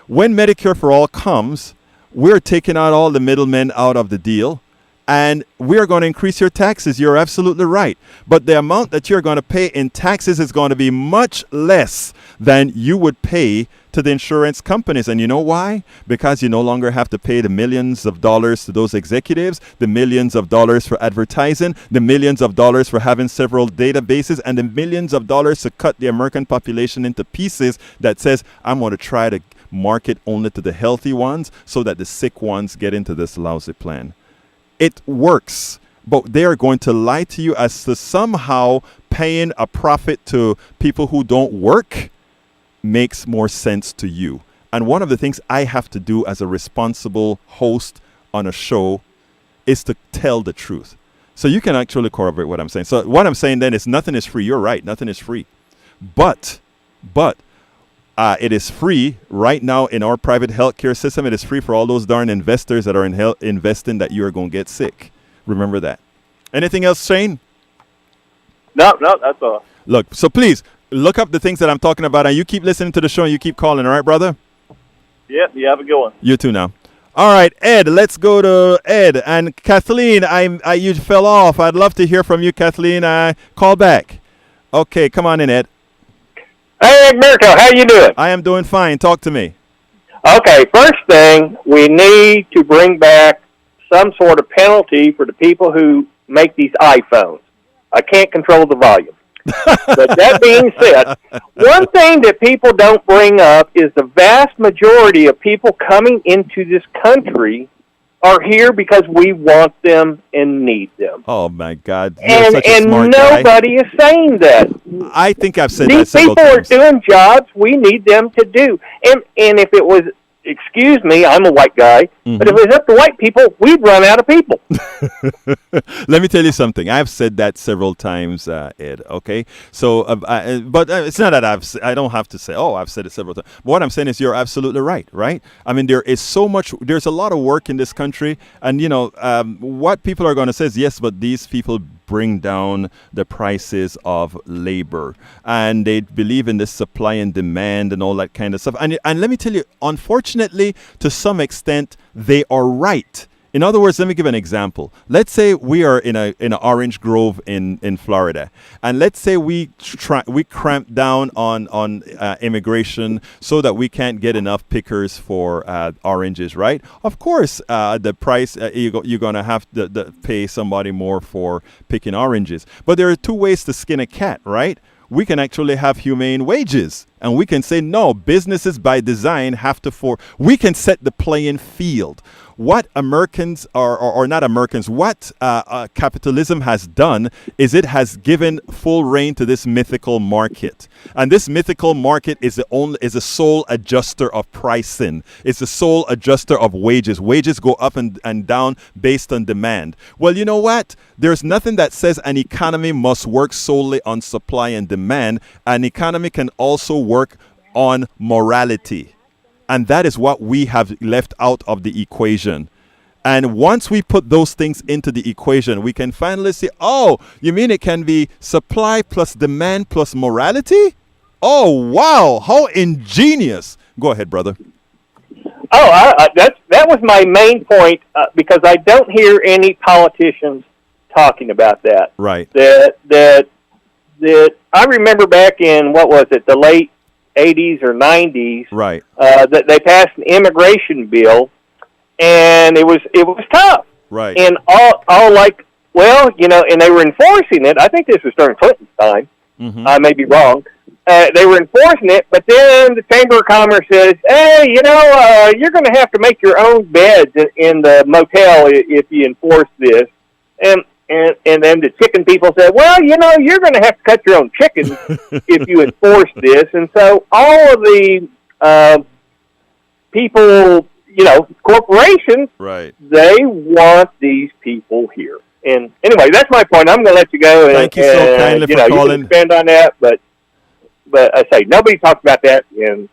When Medicare for all comes, we're taking out all the middlemen out of the deal, and we are going to increase your taxes. You're absolutely right. But the amount that you're going to pay in taxes is going to be much less than you would pay to the insurance companies. And you know why? Because you no longer have to pay the millions of dollars to those executives, the millions of dollars for advertising, the millions of dollars for having several databases, and the millions of dollars to cut the American population into pieces that says, I'm going to try to market only to the healthy ones so that the sick ones get into this lousy plan. It works, but they are going to lie to you as to somehow paying a profit to people who don't work makes more sense to you. And one of the things I have to do as a responsible host on a show is to tell the truth. So you can actually corroborate what I'm saying. So what I'm saying then is nothing is free. You're right. Nothing is free. But it is free right now in our private healthcare system. It is free for all those darn investors that are investing that you are going to get sick. Remember that. Anything else, Shane? No, that's all. Look, so please look up the things that I'm talking about, and you keep listening to the show and you keep calling. All right, brother? Yep, you have a good one. You too now. All right, Ed, let's go to Ed. And Kathleen, you fell off. I'd love to hear from you, Kathleen. Call back. Okay, come on in, Ed. Hey, Egberto, how you doing? I am doing fine. Talk to me. Okay, first thing, we need to bring back some sort of penalty for the people who make these iPhones. I can't control the volume. But that being said, one thing that people don't bring up is the vast majority of people coming into this country are here because we want them and need them. Oh, my God. You're such a smart nobody guy. is saying that. I think I've said These that several times. people are doing jobs we need them to do. And if it was, excuse me, I'm a white guy, but if it was up to white people, we'd run out of people. Let me tell you something. I've said that several times, Ed, okay? So, but it's not that I don't have to say, I've said it several times. But what I'm saying is you're absolutely right? I mean, there's a lot of work in this country. And, what people are going to say is, yes, but these people bring down the prices of labor. And they believe in this supply and demand and all that kind of stuff. And let me tell you, unfortunately, to some extent, they are right. In other words, let me give an example. Let's say we are in an orange grove in Florida, and let's say we cramp down on immigration so that we can't get enough pickers for oranges, right? Of course, the price you're gonna have to pay somebody more for picking oranges. But there are two ways to skin a cat, right? We can actually have humane wages, and we can say, no, businesses by design have to we can set the playing field. What Americans or not Americans, what capitalism has done is it has given full reign to this mythical market. And this mythical market is a sole adjuster of pricing. It's the sole adjuster of wages. Wages go up and down based on demand. Well, you know what? There's nothing that says an economy must work solely on supply and demand. An economy can also work on morality. And that is what we have left out of the equation. And once we put those things into the equation, we can finally say, you mean it can be supply plus demand plus morality? Oh, wow. How ingenious. Go ahead, brother. That was my main point, because I don't hear any politicians talking about that. Right. That I remember back in, the late 80s or 90s, right? That they passed an immigration bill, and it was tough, right? And all and they were enforcing it. I think this was during Clinton's time. I may be wrong. They were enforcing it, but then the Chamber of Commerce says, "Hey, you're going to have to make your own beds in the motel if you enforce this." And then the chicken people said, well, you're going to have to cut your own chickens if you enforce this. And so all of the people, corporations, right, they want these people here. And anyway, that's my point. I'm going to let you go. Thank you so kindly for calling. You can expand on that, but I say nobody talks about that. And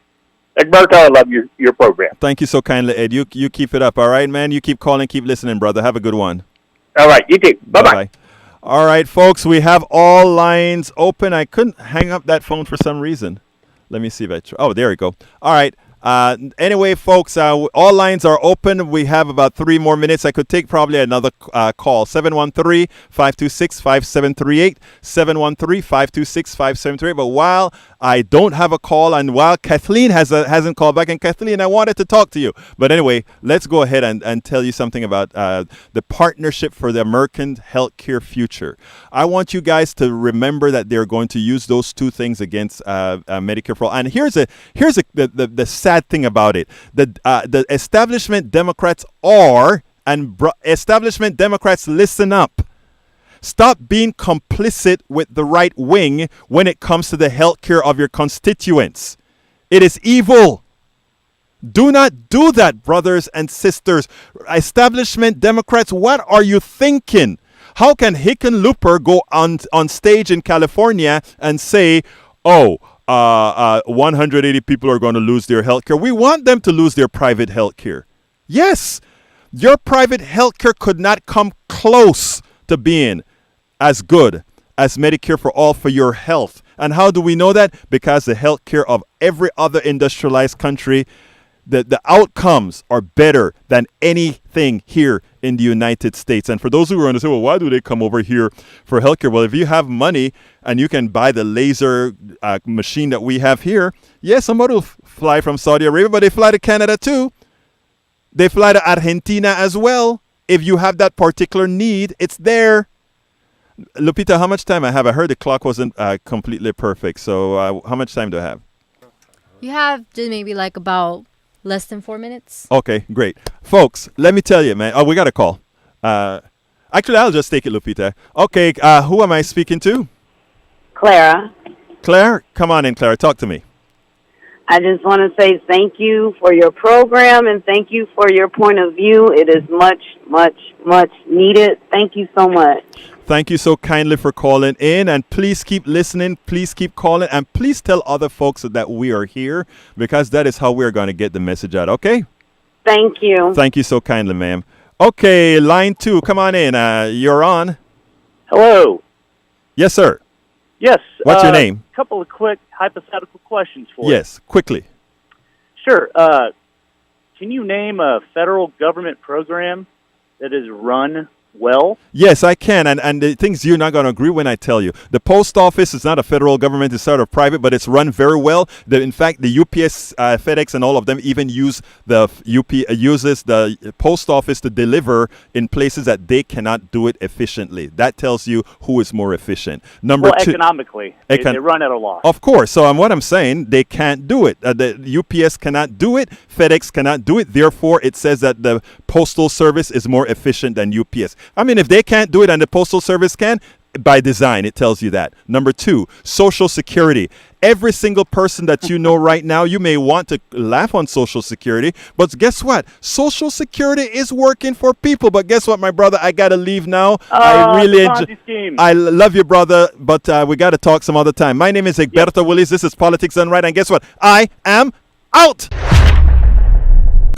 Egberto, I love your program. Thank you so kindly, Ed. You keep it up, all right, man? You keep calling, keep listening, brother. Have a good one. All right, you too. Bye-bye. All right, folks, we have all lines open. I couldn't hang up that phone for some reason. Let me see if there we go. All right. Anyway, folks, all lines are open. We have about 3 more minutes. I could take probably another call. 713-526-5738. 713-526-5738. But while I don't have a call, and while Kathleen hasn't called back, and Kathleen, I wanted to talk to you. But anyway, let's go ahead and tell you something about the Partnership for the American Healthcare Future. I want you guys to remember that they're going to use those 2 things against Medicare for all. And here's the sad thing about it. The establishment Democrats establishment Democrats, listen up. Stop being complicit with the right wing when it comes to the health care of your constituents. It is evil. Do not do that, brothers and sisters. Establishment Democrats, what are you thinking? How can Hickenlooper go on stage in California and say, 180 people are going to lose their health care? We want them to lose their private health care. Yes, your private health care could not come close to being as good as Medicare for all for your health. And how do we know that? Because the health care of every other industrialized country, the outcomes are better than anything here in the United States. And for those who are going to say, well, why do they come over here for healthcare? Well, if you have money and you can buy the laser machine that we have here, yes, somebody will fly from Saudi Arabia, but they fly to Canada too. They fly to Argentina as well. If you have that particular need, it's there. Lupita, how much time I have? I heard the clock wasn't completely perfect. So how much time do I have? You have just maybe like about less than 4 minutes. Okay, great. Folks, let me tell you, man. Oh, we got a call. Actually, I'll just take it, Lupita. Okay, who am I speaking to? Clara. Claire? Come on in, Claire. Talk to me. I just want to say thank you for your program and thank you for your point of view. It is much, much, much needed. Thank you so much. Thank you so kindly for calling in, and please keep listening, please keep calling, and please tell other folks that we are here, because that is how we're going to get the message out, okay? Thank you. Thank you so kindly, ma'am. Okay, line 2, come on in. You're on. Hello. Yes, sir. Yes. What's your name? A couple of quick hypothetical questions for you. Yes, quickly. Sure. Can you name a federal government program that is run well? Yes, I can. And the things you're not going to agree when I tell you. The post office is not a federal government, it's sort of private, but it's run very well. In fact, the UPS, FedEx, and all of them even use uses the post office to deliver in places that they cannot do it efficiently. That tells you who is more efficient. Number 2, economically, they run at a loss. Of course. So what I'm saying, they can't do it. The UPS cannot do it. FedEx cannot do it. Therefore, it says that the postal service is more efficient than UPS. I mean, if they can't do it and the Postal Service can, by design, it tells you that. Number 2, Social Security. Every single person that you know right now, you may want to laugh on Social Security, but guess what? Social Security is working for people. But guess what, my brother? I got to leave now. I really I love you, brother, but we got to talk some other time. My name is Egberto Willies. This is Politics Done Right, and guess what? I am out.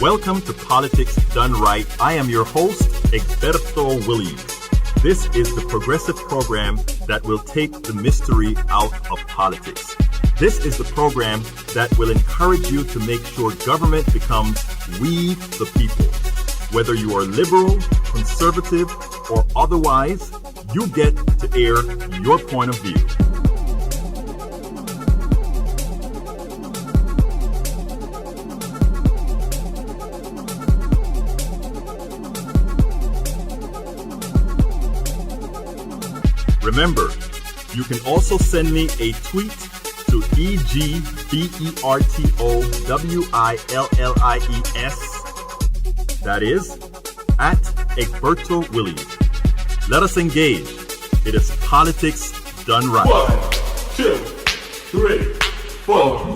Welcome to Politics Done Right. I am your host, Egberto Willies. This is the progressive program that will take the mystery out of politics. This is the program that will encourage you to make sure government becomes we the people. Whether you are liberal, conservative, or otherwise, you get to air your point of view. Remember, you can also send me a tweet to EGBERTOWILLIES. That is, at Egberto Willies. Let us engage. It is Politics Done Right. 1, 2, 3, 4.